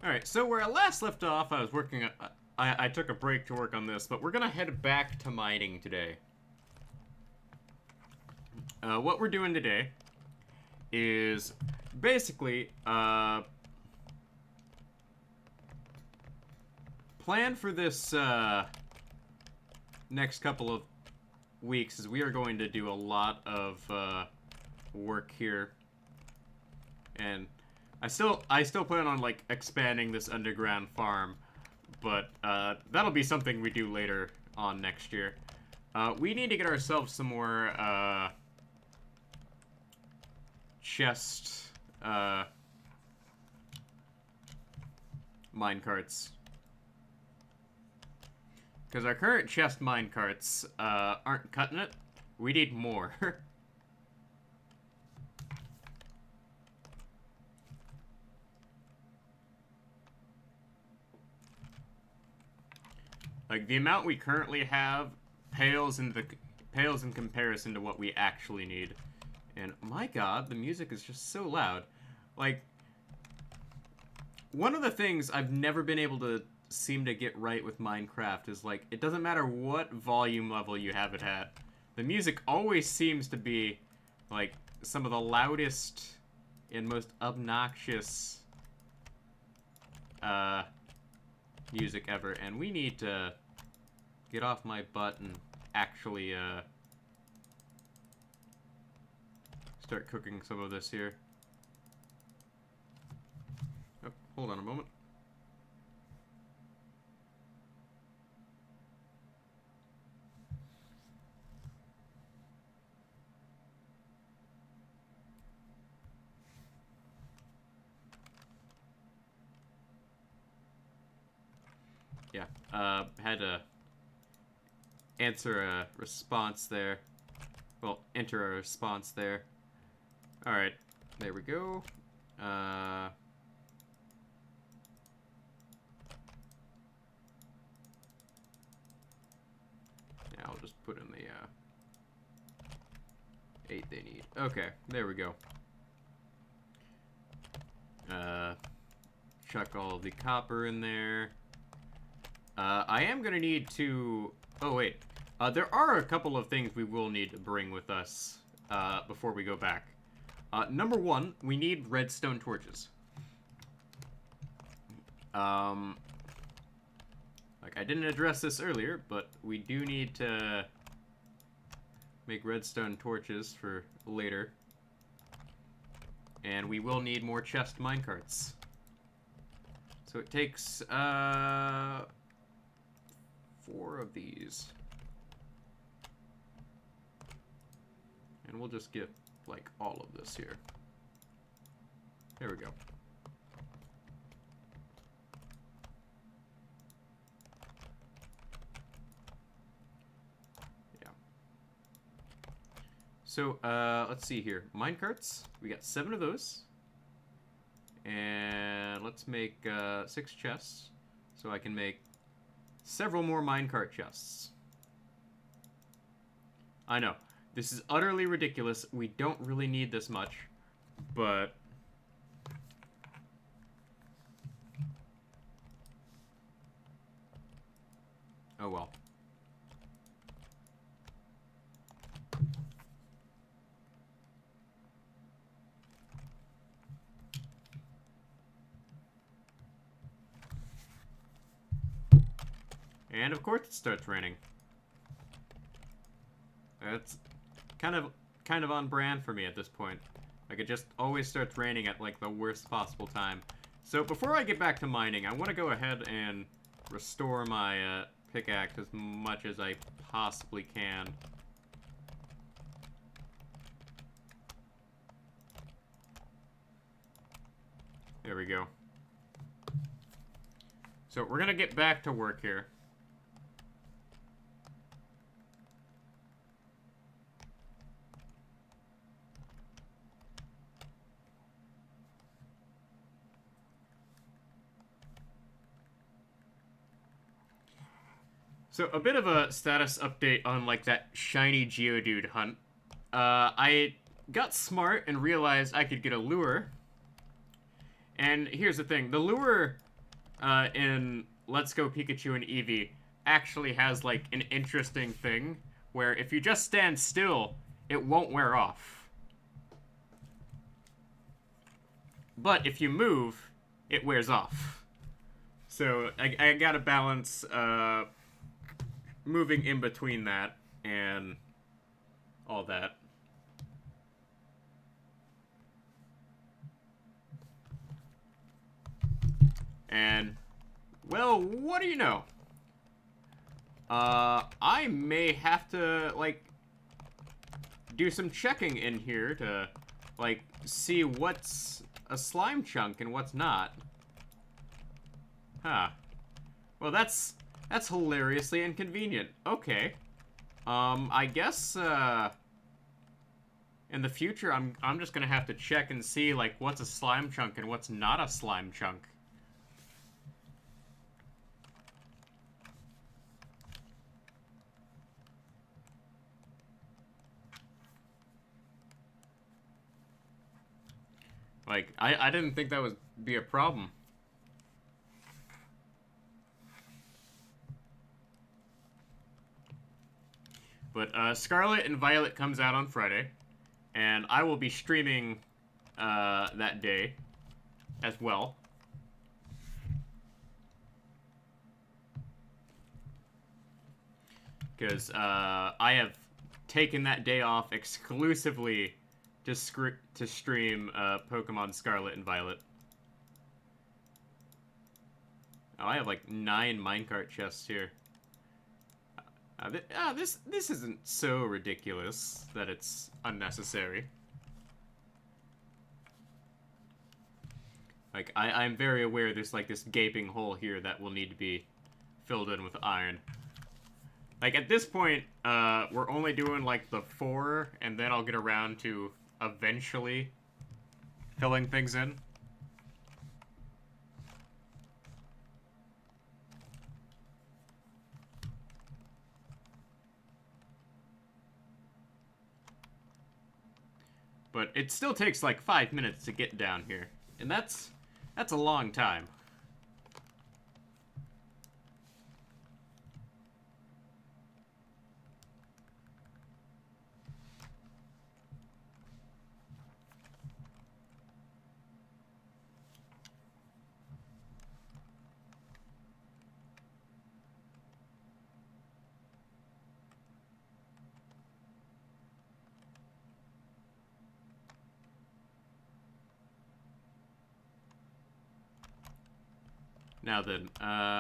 Alright, so where I last left off, I was working. I took a break to work on this, but we're gonna head back to mining today. What we're doing today is basically plan for this next couple of weeks is we are going to do a lot of work here, and I still plan on like expanding this underground farm, but that'll be something we do later on next year. We need to get ourselves some more chest minecarts. Because our current chest minecarts aren't cutting it. We need more. Like, the amount we currently have pales in comparison to what we actually need. And my god, the music is just so loud. Like, one of the things I've never been able to seem to get right with Minecraft is, like, it doesn't matter what volume level you have it at. The music always seems to be, like, some of the loudest and most obnoxious music ever. And we need to get off my butt and actually start cooking some of this here. Oh, hold on a moment. Yeah, had to answer a response there. Well, enter a response there. Alright, there we go. Yeah, I'll just put in the 8 they need. Okay, there we go. Chuck all of the copper in there. I am gonna need to... Oh, wait. There are a couple of things we will need to bring with us before we go back. Number one, we need redstone torches. Like, I didn't address this earlier, but we do need to make redstone torches for later. And we will need more chest minecarts. So it takes 4 of these. And we'll just get, like, all of this here. There we go. Yeah. So, let's see here. Minecarts. We got 7 of those. And let's make 6 chests. So I can make several more minecart chests. I know. This is utterly ridiculous. We don't really need this much. But... oh well. And of course it starts raining. That's kind of on brand for me at this point. Like, it just always starts raining at, like, the worst possible time. So before I get back to mining, I want to go ahead and restore my pickaxe as much as I possibly can. There we go. So we're gonna get back to work here. So, a bit of a status update on, like, that shiny Geodude hunt. I got smart and realized I could get a lure. And here's the thing. The lure in Let's Go Pikachu and Eevee actually has like an interesting thing where if you just stand still, it won't wear off. But if you move, it wears off. So I gotta balance moving in between that and all that. And, well, what do you know? I may have to, like, do some checking in here to, like, see what's a slime chunk and what's not. Huh. Well, that's hilariously inconvenient. Okay. I guess, in the future, I'm just gonna have to check and see, like, what's a slime chunk and what's not a slime chunk. Like, I didn't think that would be a problem. But Scarlet and Violet comes out on Friday, and I will be streaming that day as well. Because I have taken that day off exclusively to stream Pokemon Scarlet and Violet. Oh, I have like 9 minecart chests here. This isn't so ridiculous that it's unnecessary. Like, I'm very aware there's like this gaping hole here that will need to be filled in with iron. Like, at this point, we're only doing like the 4, and then I'll get around to eventually filling things in. But it still takes like 5 minutes to get down here. And that's a long time. Now then,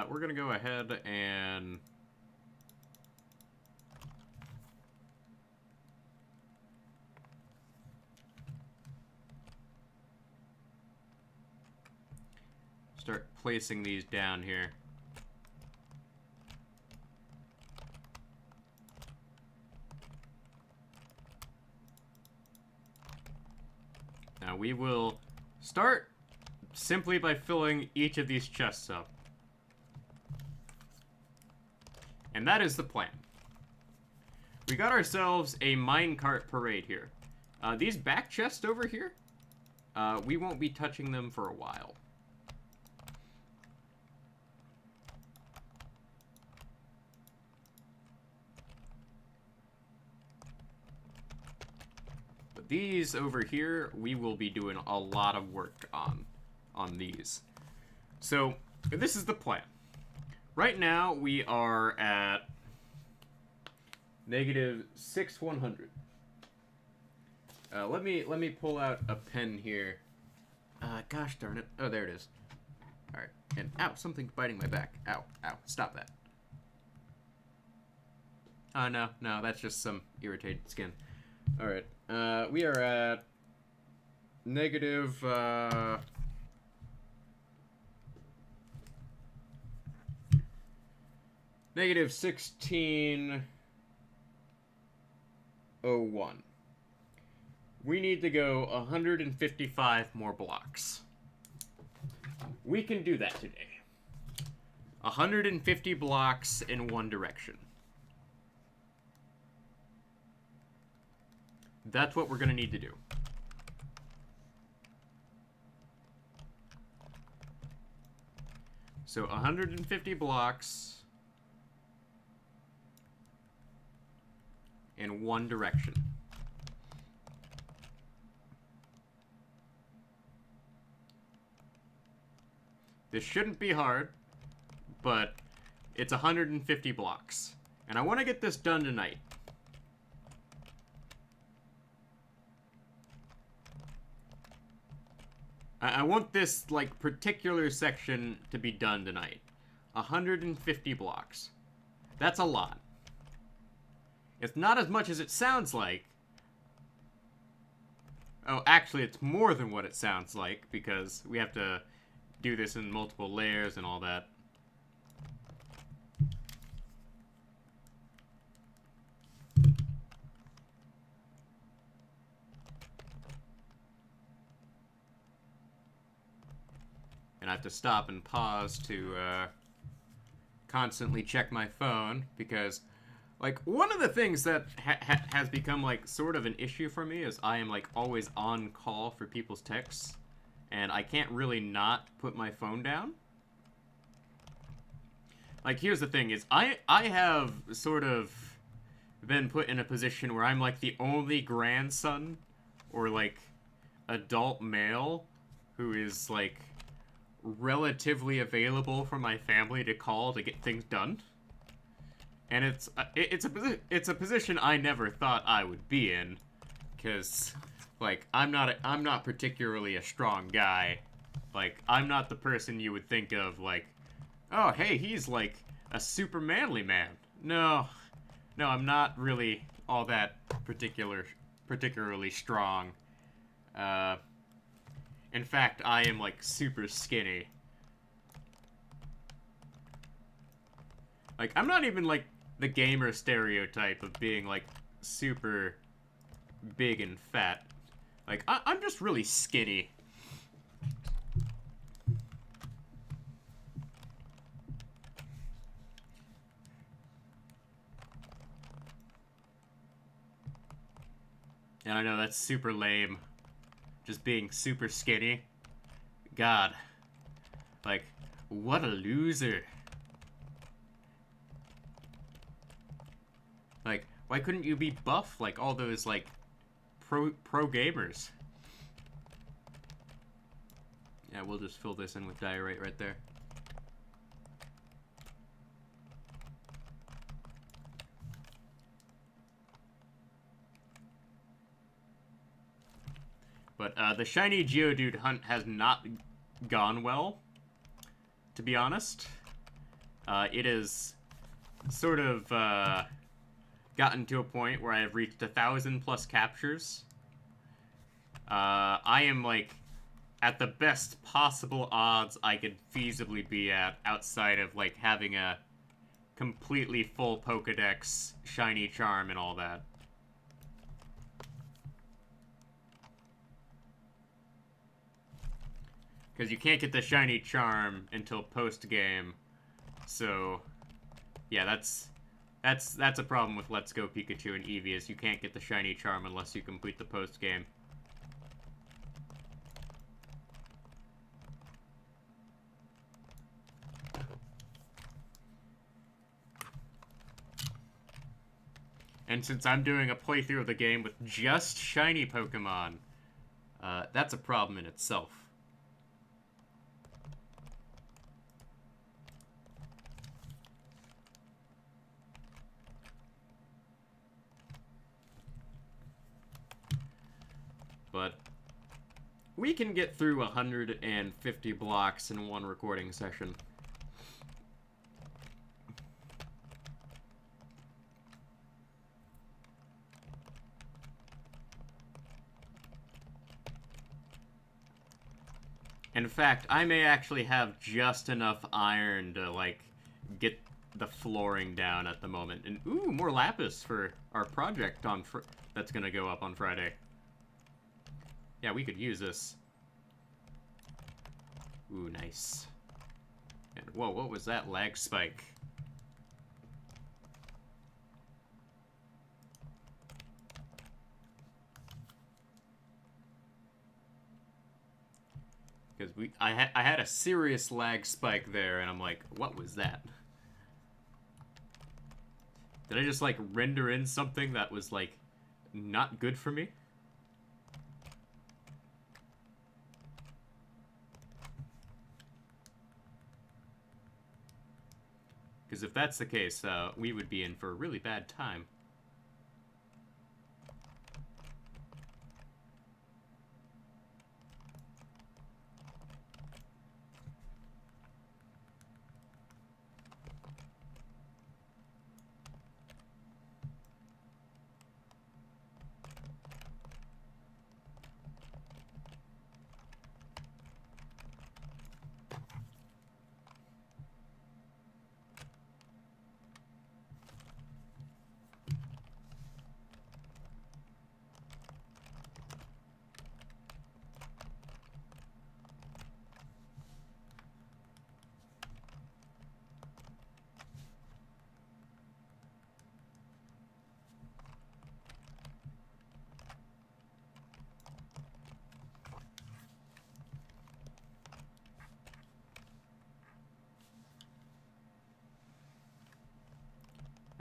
we're gonna go ahead and start placing these down here. Now we will start simply by filling each of these chests up. And that is the plan. We got ourselves a minecart parade here. These back chests over here, we won't be touching them for a while. But these over here, we will be doing a lot of work on these. So, this is the plan. Right now, we are at -6,100. Let me pull out a pen here. Gosh darn it. Oh, there it is. All right. And ow, something's biting my back. Ow, ow. Stop that. Oh, no, that's just some irritated skin. All right. We are at negative. Negative 1601. We need to go 155 more blocks. We can do that today. 150 blocks in one direction. That's what we're going to need to do. So 150 blocks in one direction. This shouldn't be hard, but it's 150 blocks. And I want to get this done tonight. I want this, like, particular section to be done tonight. 150 blocks. That's a lot. It's not as much as it sounds like. Oh, actually, it's more than what it sounds like, because we have to do this in multiple layers and all that. And I have to stop and pause to constantly check my phone, because, like, one of the things that has become, like, sort of an issue for me is I am, like, always on call for people's texts, and I can't really not put my phone down. Like, here's the thing is, I have sort of been put in a position where I'm, like, the only grandson or, like, adult male who is, like, relatively available for my family to call to get things done. And it's a position I never thought I would be in, because, like, I'm not particularly a strong guy. Like, I'm not the person you would think of, like, oh, hey, he's, like, a super manly man. No, I'm not really all that particularly strong. In fact, I am, like, super skinny. Like, I'm not even, like, the gamer stereotype of being, like, super big and fat. Like, I'm just really skinny. And I know that's super lame. Just being super skinny. God. Like, what a loser. Like, why couldn't you be buff like all those, like, pro gamers? Yeah, we'll just fill this in with diorite right there. But the shiny Geodude hunt has not gone well, to be honest. It is sort of gotten to a point where I have reached 1,000+ captures. I am, like, at the best possible odds I could feasibly be at outside of, like, having a completely full Pokedex, shiny charm, and all that. Because you can't get the shiny charm until post-game. So, yeah, that's a problem with Let's Go Pikachu and Eevee, is you can't get the shiny charm unless you complete the post-game. And since I'm doing a playthrough of the game with just shiny Pokemon, that's a problem in itself. But we can get through 150 blocks in one recording session. In fact, I may actually have just enough iron to, like, get the flooring down at the moment. And, ooh, more lapis for our project on that's gonna go up on Friday. Yeah, we could use this. Ooh, nice. And, whoa, what was that lag spike? Because I had a serious lag spike there, and I'm like, what was that? Did I just, like, render in something that was, like, not good for me? Because if that's the case, we would be in for a really bad time.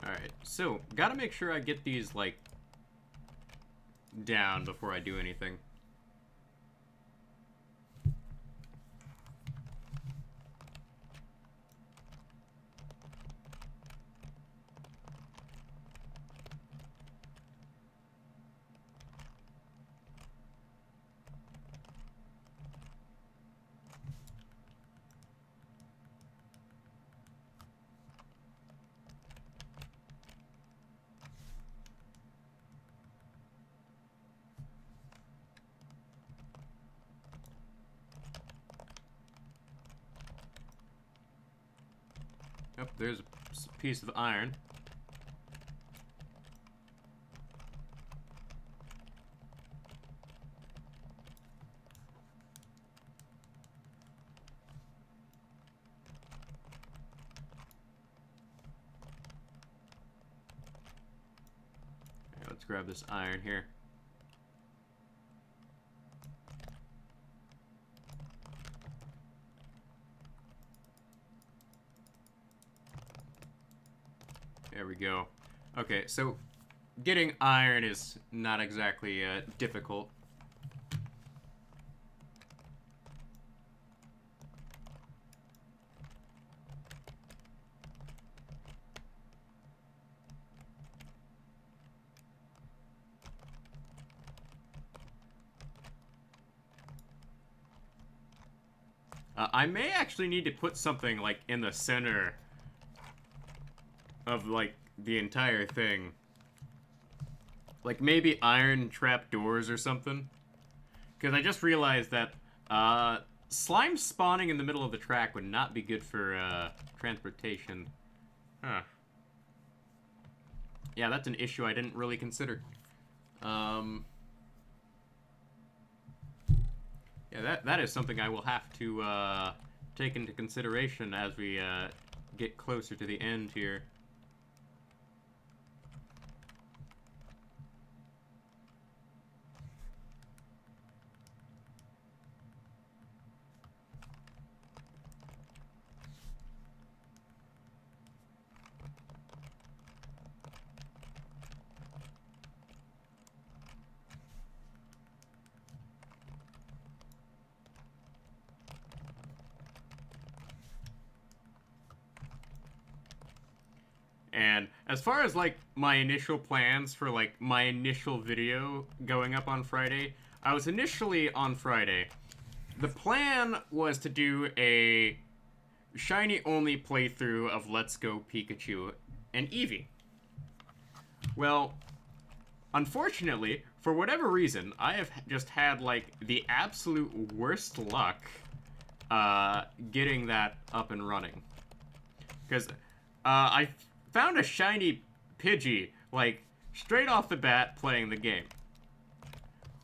Alright, so, gotta make sure I get these, like, down before I do anything. Oh, there's a piece of iron. Okay, let's grab this iron here. There we go. Okay, so getting iron is not exactly difficult. I may actually need to put something, like, in the center of, like, the entire thing. Like, maybe iron trap doors or something. Because I just realized that, slime spawning in the middle of the track would not be good for, transportation. Huh. Yeah, that's an issue I didn't really consider. Yeah, that is something I will have to, take into consideration as we, get closer to the end here. And as far as, like, my initial plans for, like, my initial video going up on Friday, I was initially on Friday. The plan was to do a shiny-only playthrough of Let's Go Pikachu and Eevee. Well, unfortunately, for whatever reason, I have just had, like, the absolute worst luck getting that up and running. Because I found a shiny Pidgey, like, straight off the bat playing the game.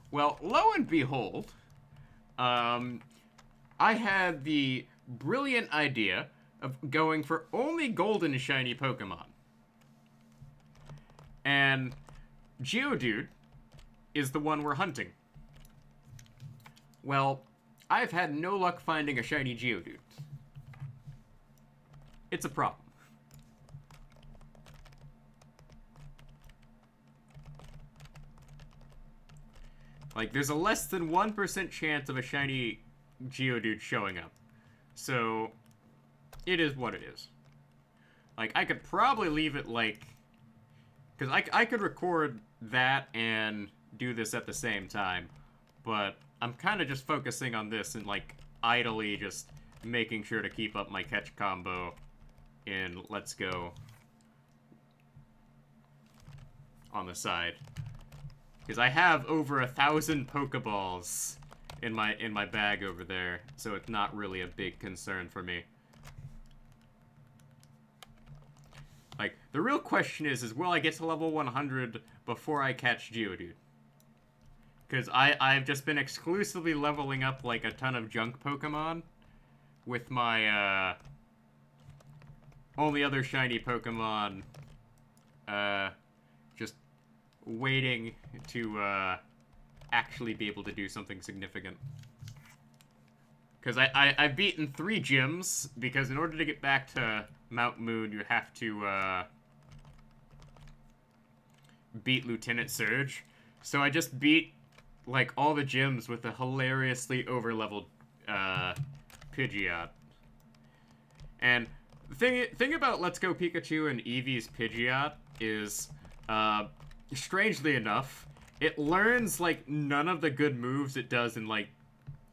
Well, lo and behold, I had the brilliant idea of going for only golden shiny Pokemon. And Geodude is the one we're hunting. Well, I've had no luck finding a shiny Geodude. It's a problem. Like, there's a less than 1% chance of a shiny Geodude showing up. So, it is what it is. Like, I could probably leave it, like... Because I could record that and do this at the same time. But I'm kind of just focusing on this and, like, idly just making sure to keep up my catch combo in Let's Go on the side. Because I have over 1,000 Pokeballs in my bag over there, so it's not really a big concern for me. Like, the real question is will I get to level 100 before I catch Geodude? Because I've just been exclusively leveling up, like, a ton of junk Pokemon with my, only other shiny Pokemon, just waiting to, actually be able to do something significant. Because I've beaten 3 gyms, because in order to get back to Mount Moon, you have to, beat Lieutenant Surge. So I just beat, like, all the gyms with a hilariously over-leveled, Pidgeot. And the thing about Let's Go Pikachu and Eevee's Pidgeot is, strangely enough, it learns, like, none of the good moves it does in, like,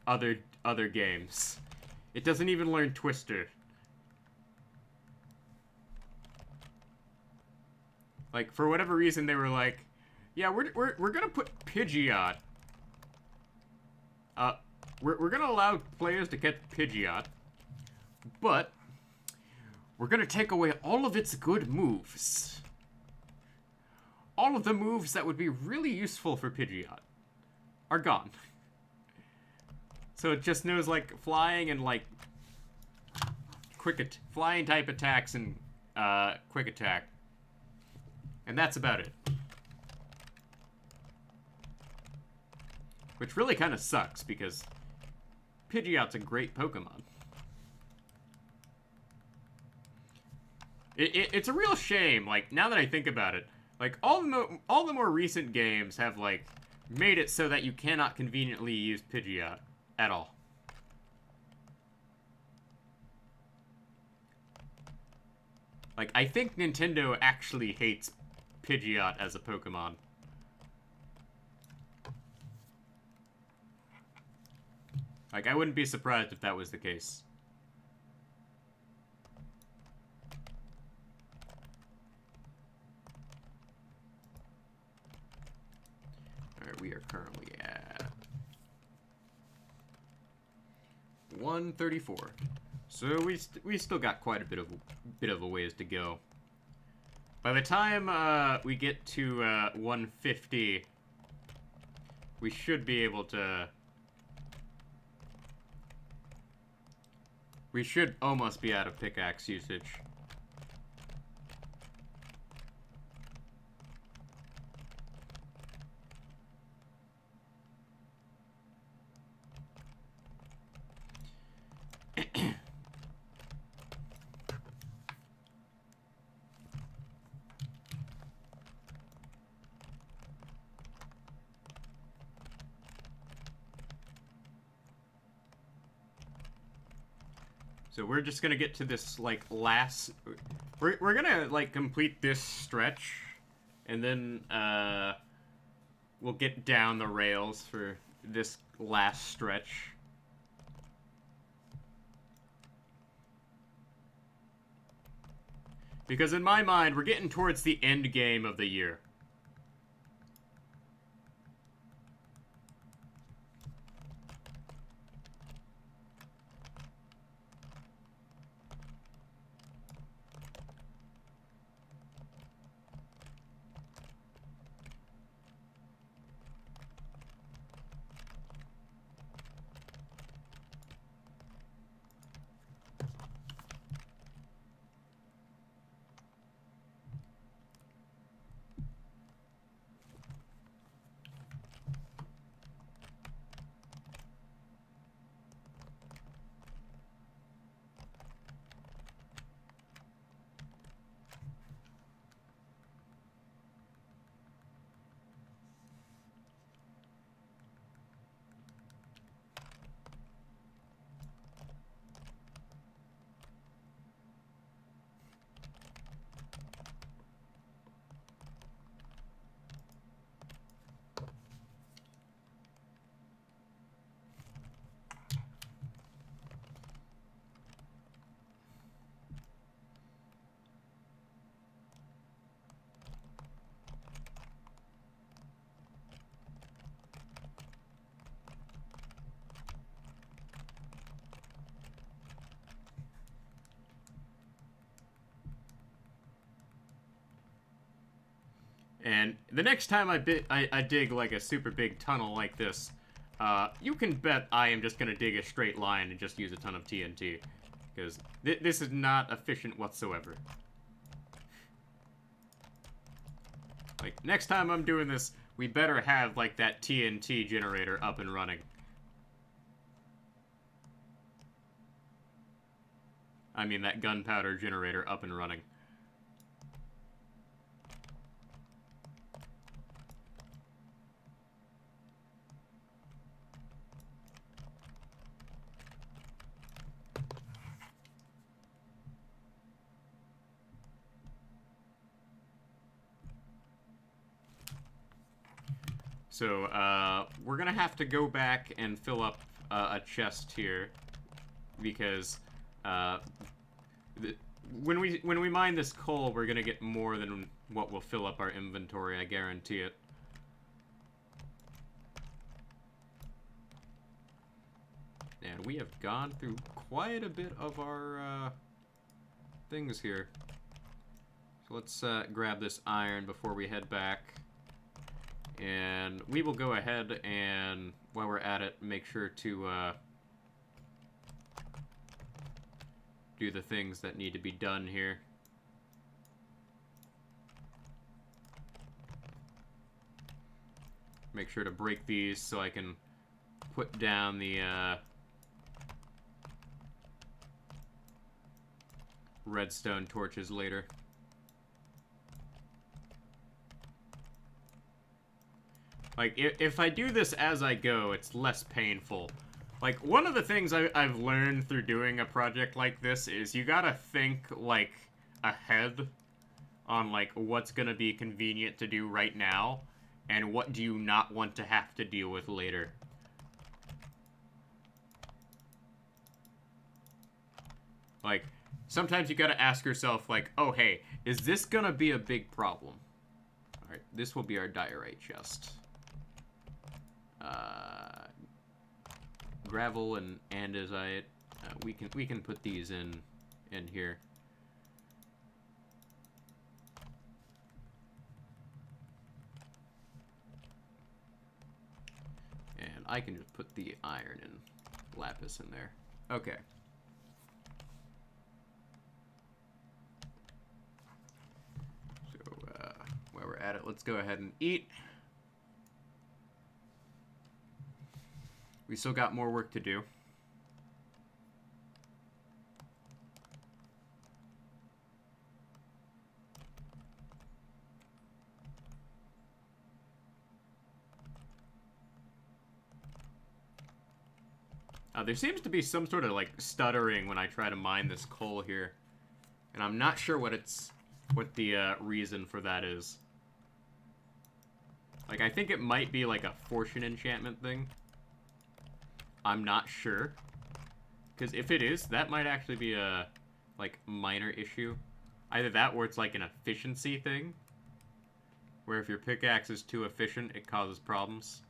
other games. It doesn't even learn Twister. Like, for whatever reason, they were like, yeah, we're gonna put Pidgeot. We're gonna allow players to get Pidgeot, but we're gonna take away all of its good moves. All of the moves that would be really useful for Pidgeot are gone. So it just knows, like, flying and, like, flying type attacks and, quick attack. And that's about it. Which really kind of sucks, because Pidgeot's a great Pokemon. It's a real shame, like, now that I think about it. Like, all the more recent games have, like, made it so that you cannot conveniently use Pidgeot at all. Like, I think Nintendo actually hates Pidgeot as a Pokemon. Like, I wouldn't be surprised if that was the case. Alright, we are currently at 134. So we still got quite a bit of a ways to go. By the time we get to 150, we should be able to. We should almost be out of pickaxe usage. So we're just gonna get to this, like, last... We're gonna, like, complete this stretch, and then, we'll get down the rails for this last stretch. Because in my mind, we're getting towards the end game of the year. And the next time I dig like a super big tunnel like this, you can bet I am just gonna dig a straight line and just use a ton of TNT. Because this is not efficient whatsoever. Like, next time I'm doing this, we better have, like, that TNT generator up and running. I mean, that gunpowder generator up and running. So, we're gonna have to go back and fill up a chest here, because when we mine this coal, we're gonna get more than what will fill up our inventory. I guarantee it. And we have gone through quite a bit of our things here. So let's grab this iron before we head back. And we will go ahead and, while we're at it, make sure to do the things that need to be done here. Make sure to break these so I can put down the redstone torches later. Like, if I do this as I go, it's less painful. Like, one of the things I've learned through doing a project like this is you gotta think, like, ahead on, like, what's gonna be convenient to do right now, and what do you not want to have to deal with later. Like, sometimes you gotta ask yourself, like, oh, hey, is this gonna be a big problem? Alright, this will be our diorite chest. Gravel and andesite. We can put these in here. And I can just put the iron and lapis in there. Okay. So while we're at it, let's go ahead and eat. We still got more work to do. There seems to be some sort of, like, stuttering when I try to mine this coal here. And I'm not sure what the reason for that is. Like, I think it might be, like, a fortune enchantment thing. I'm not sure. Because if it is, that might actually be a, like, minor issue. Either that or it's, like, an efficiency thing. Where if your pickaxe is too efficient, it causes problems.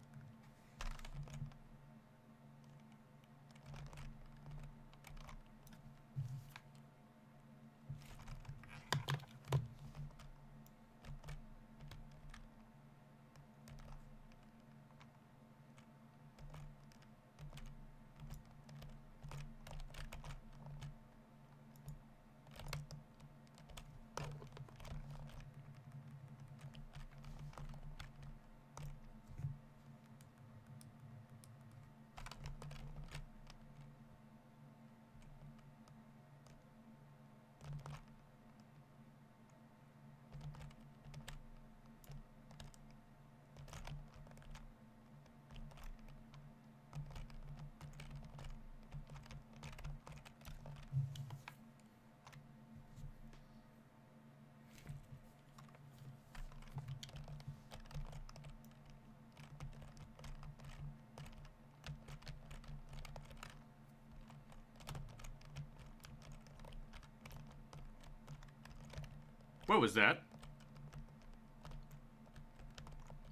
What was that?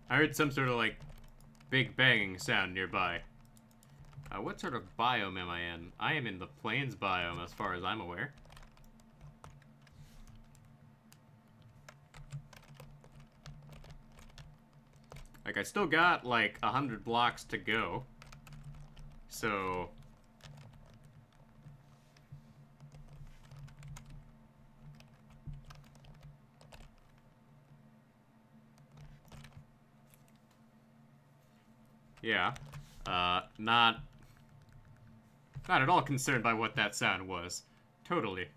I heard some sort of, like, big banging sound nearby. What sort of biome am I in? I am in the plains biome, as far as I'm aware. Like, I still got, like, 100 blocks to go. So... yeah. Not at all concerned by what that sound was. Totally.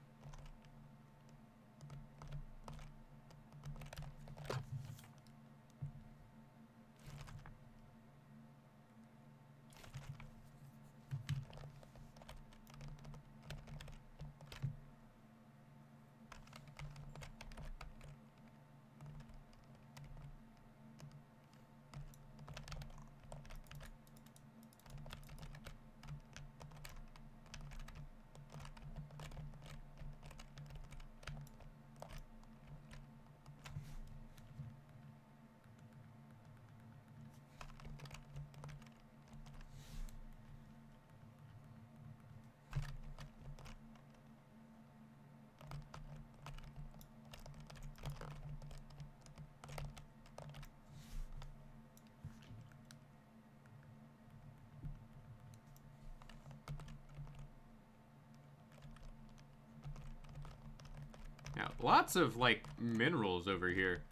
Now, lots of, like, minerals over here.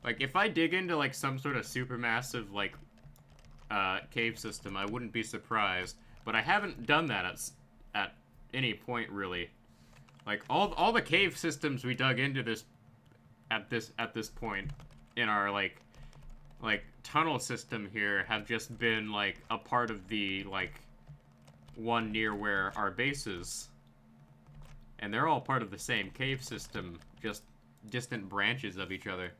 Like, if I dig into, like, some sort of supermassive, like, cave system, I wouldn't be surprised. But I haven't done that at any point, really. Like, all the cave systems we dug into at this point in our, like, tunnel system here have just been, like, a part of the, like, one near where our base is. And they're all part of the same cave system, just distant branches of each other.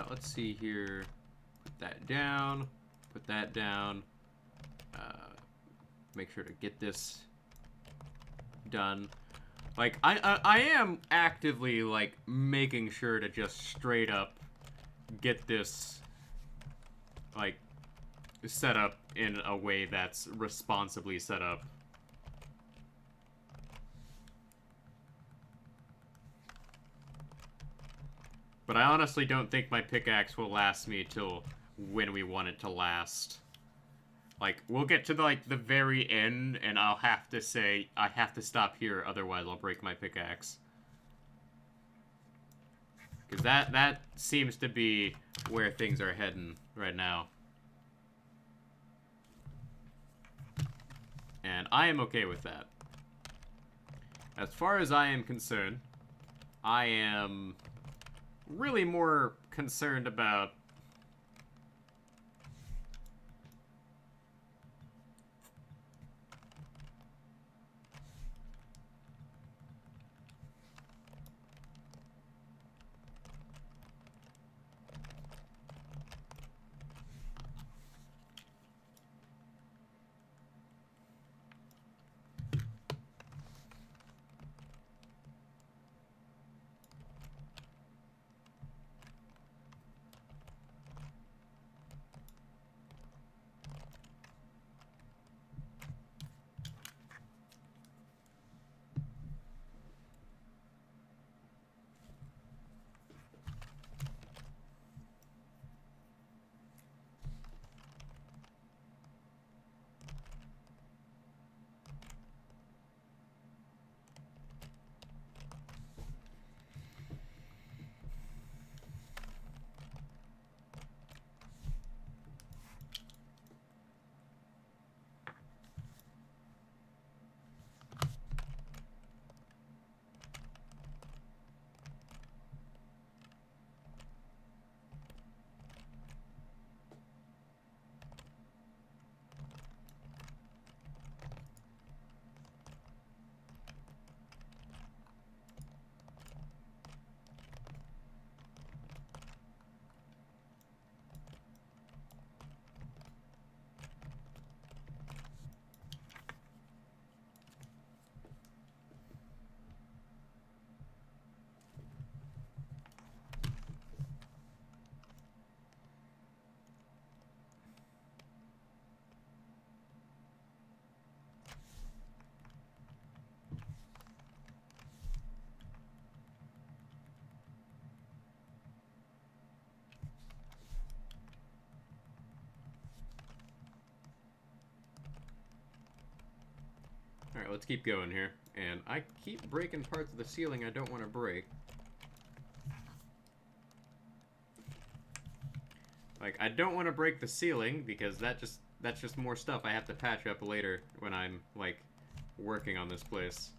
Let's see here. Put that down. Put that down. Make sure to get this done. Like, I am actively, like, making sure to just straight up get this, like, set up in a way that's responsibly set up. But I honestly don't think my pickaxe will last me till when we want it to last. Like, we'll get to, the very end, and I'll have to say, I have to stop here, otherwise I'll break my pickaxe. Because that seems to be where things are heading right now. And I am okay with that. As far as I am concerned, I am really more concerned about Alright, let's keep going here. And I keep breaking parts of the ceiling I don't want to break. Like, I don't want to break the ceiling because that's just more stuff I have to patch up later when I'm, like, working on this place.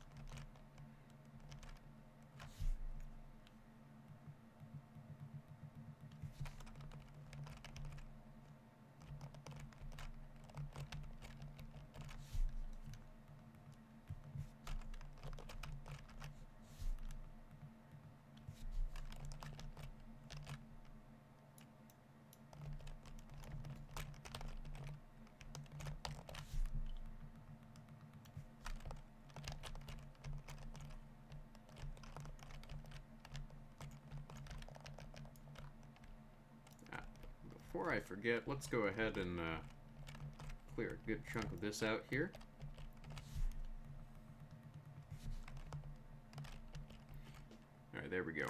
Before I forget, let's go ahead and clear a good chunk of this out here. Alright, there we go.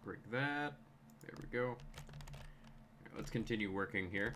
Break that. There we go. Right, let's continue working here.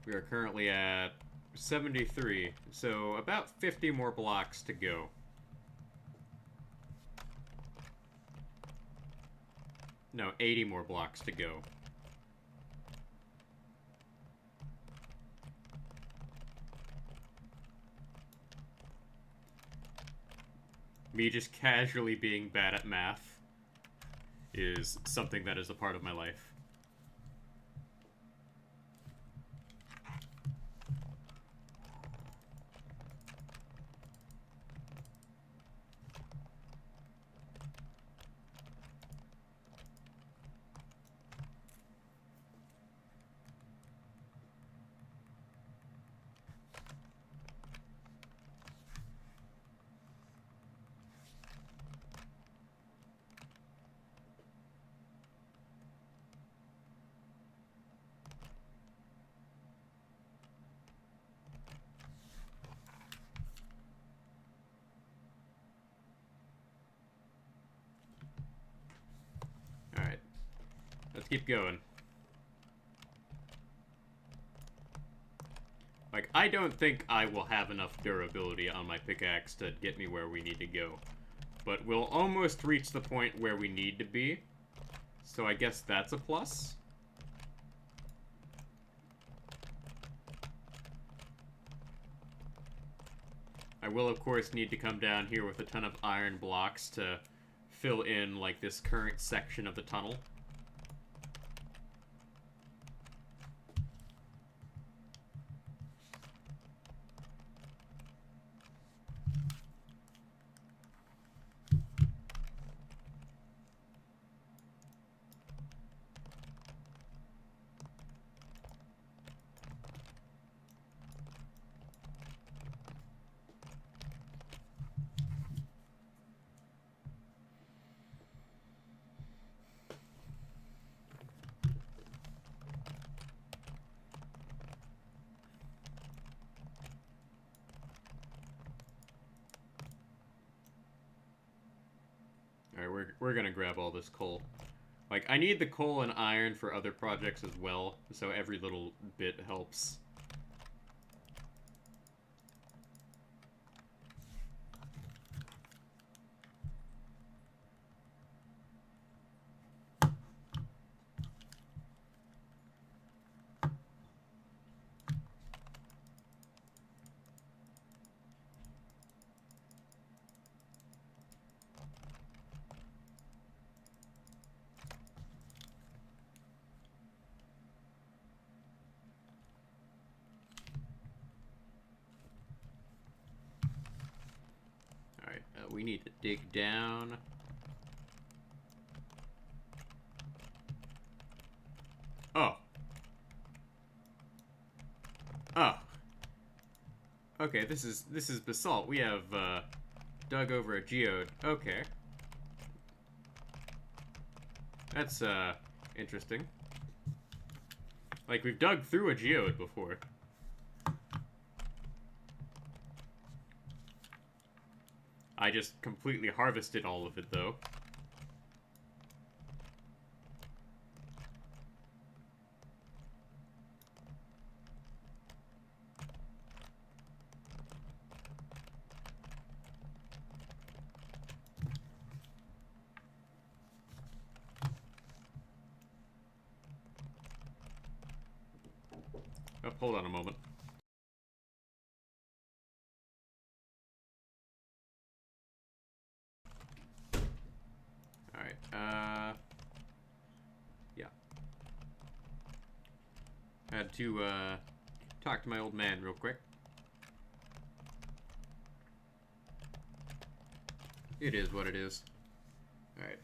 We are currently at 73, so about 50 more blocks to go. No, 80 more blocks to go. Me just casually being bad at math is something that is a part of my life. Alright. Let's keep going. Like, I don't think I will have enough durability on my pickaxe to get me where we need to go. But we'll almost reach the point where we need to be. So I guess that's a plus. I will, of course, need to come down here with a ton of iron blocks to fill in, like, this current section of the tunnel. Alright, we're gonna grab all this coal. Like, I need the coal and iron for other projects as well, so every little bit helps. We need to dig down. Oh. Oh. Okay, this is basalt. We have dug over a geode. Okay. That's interesting. Like, we've dug through a geode before. I just completely harvested all of it, though. Oh, hold on a moment. Alright, yeah. Had to, talk to my old man real quick. It is what it is. Alright.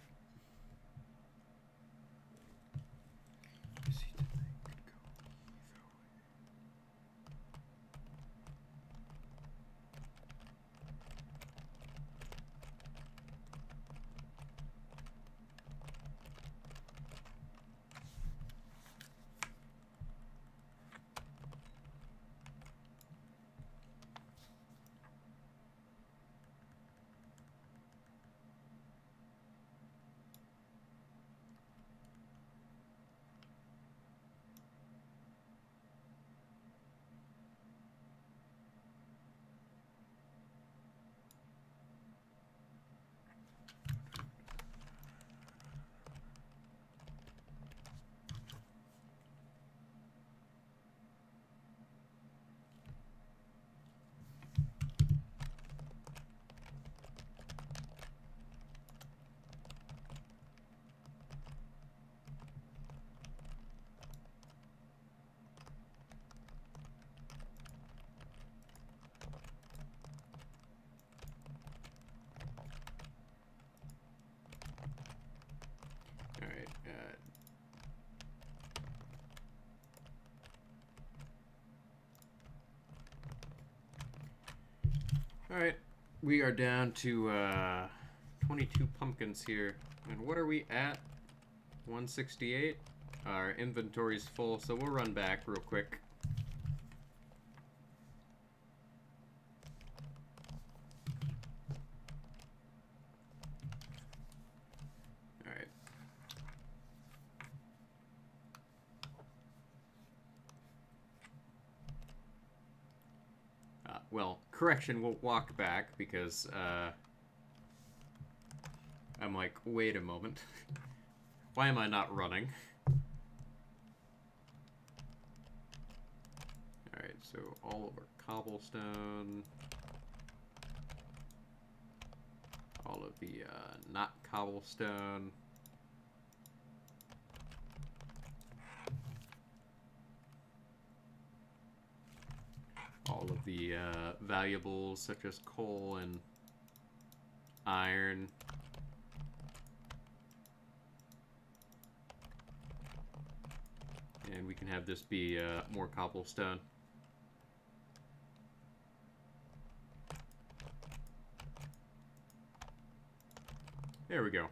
Alright, we are down to 22 pumpkins here. And what are we at? 168? Our inventory's full, so we'll run back real quick. Alright. Well, correction, we'll walk back because I'm like, wait a moment. Why am I not running? Alright, so all of our cobblestone. All of the not cobblestone. All of the valuables such as coal and iron. And we can have this be more cobblestone. There we go.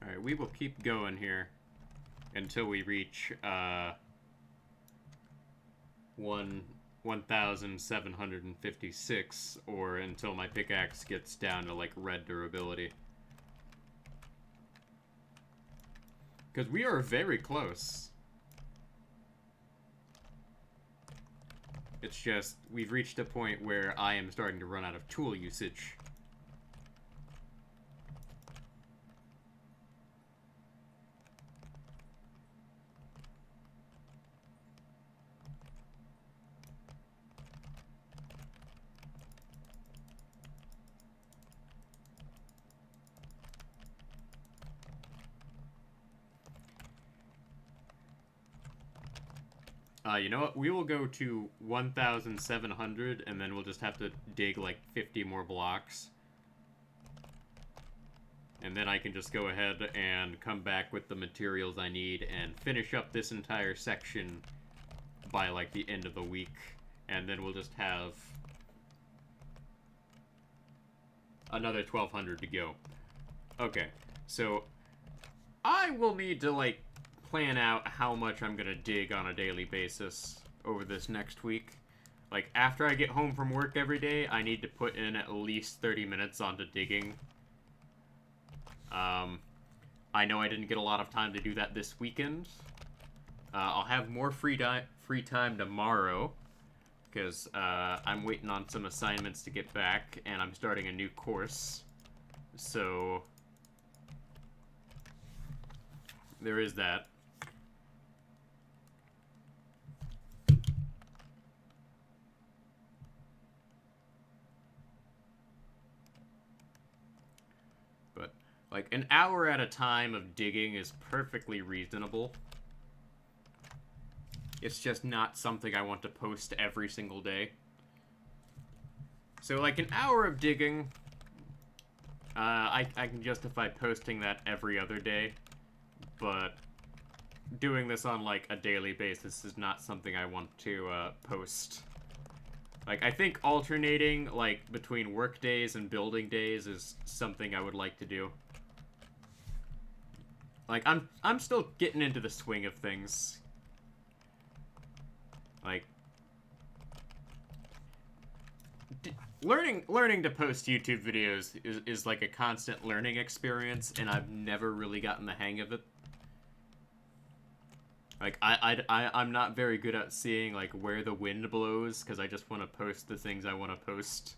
Alright, we will keep going here until we reach 1,756, or until my pickaxe gets down to, like, red durability. Because we are very close. It's just, we've reached a point where I am starting to run out of tool usage. You know what? We will go to 1,700, and then we'll just have to dig like 50 more blocks. And then I can just go ahead and come back with the materials I need and finish up this entire section by like the end of the week. And then we'll just have another 1,200 to go. Okay, so I will need to like plan out how much I'm gonna dig on a daily basis over this next week. Like, after I get home from work every day, I need to put in at least 30 minutes onto digging. I know I didn't get a lot of time to do that this weekend. I'll have more free time tomorrow, because I'm waiting on some assignments to get back, and I'm starting a new course. So there is that. Like, an hour at a time of digging is perfectly reasonable. It's just not something I want to post every single day. So, like, an hour of digging, I can justify posting that every other day. But doing this on, like, a daily basis is not something I want to post. Like, I think alternating, like, between work days and building days is something I would like to do. Like, I'm still getting into the swing of things. Like, learning to post YouTube videos is like a constant learning experience, and I've never really gotten the hang of it. Like, I'm not very good at seeing, like, where the wind blows, because I just want to post the things I want to post.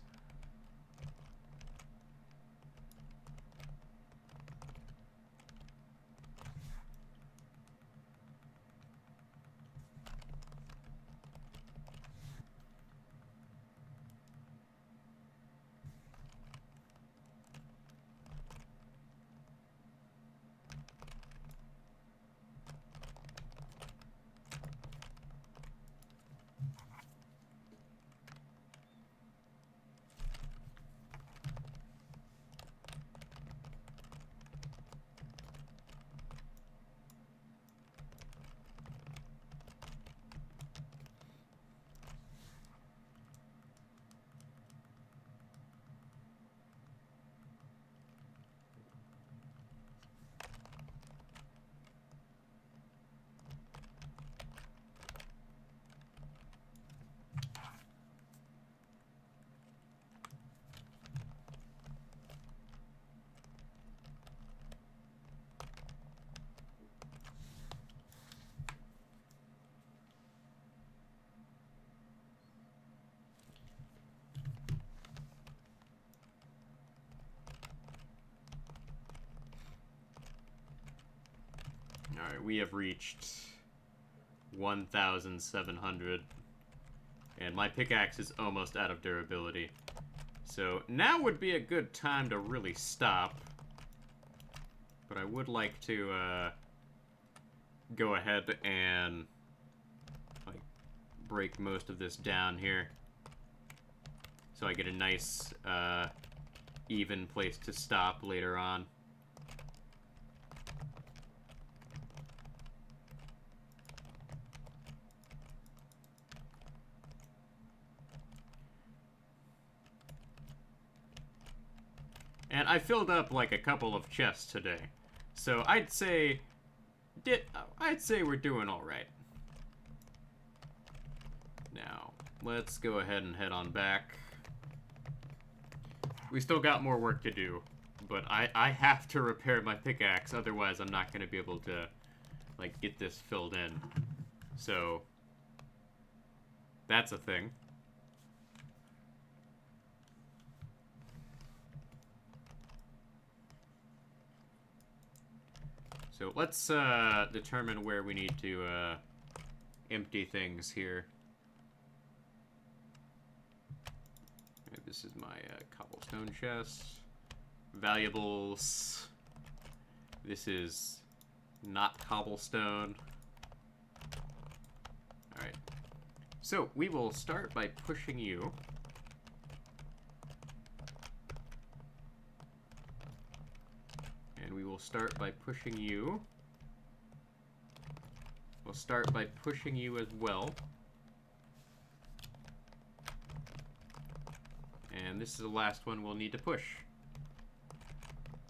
Alright, we have reached 1,700. And my pickaxe is almost out of durability. So now would be a good time to really stop. But I would like to go ahead and like break most of this down here. So I get a nice even place to stop later on. And I filled up, like, a couple of chests today. So I'd say we're doing all right. Now, let's go ahead and head on back. We still got more work to do, but I have to repair my pickaxe, otherwise I'm not going to be able to, like, get this filled in. So, that's a thing. So let's determine where we need to empty things here. Okay, this is my cobblestone chest. Valuables. This is not cobblestone. Alright. So we will start by pushing you. And we will start by pushing you. We'll start by pushing you as well. And this is the last one we'll need to push.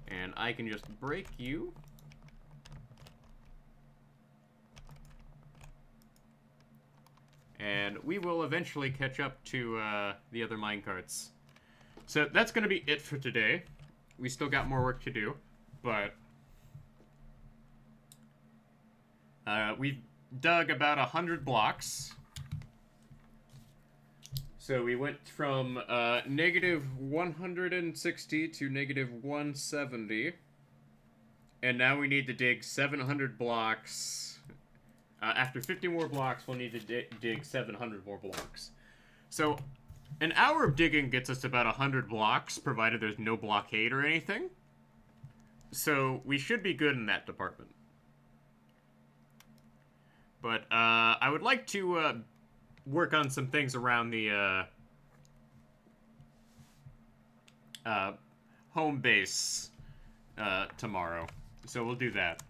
And I can just break you. And we will eventually catch up to the other minecarts. So that's going to be it for today. We still got more work to do. But we've dug about 100 blocks. So we went from negative 160 to negative 170. And now we need to dig 700 blocks. After 50 more blocks, we'll need to dig 700 more blocks. So an hour of digging gets us about 100 blocks, provided there's no blockade or anything. So we should be good in that department. But I would like to work on some things around the home base tomorrow. So we'll do that.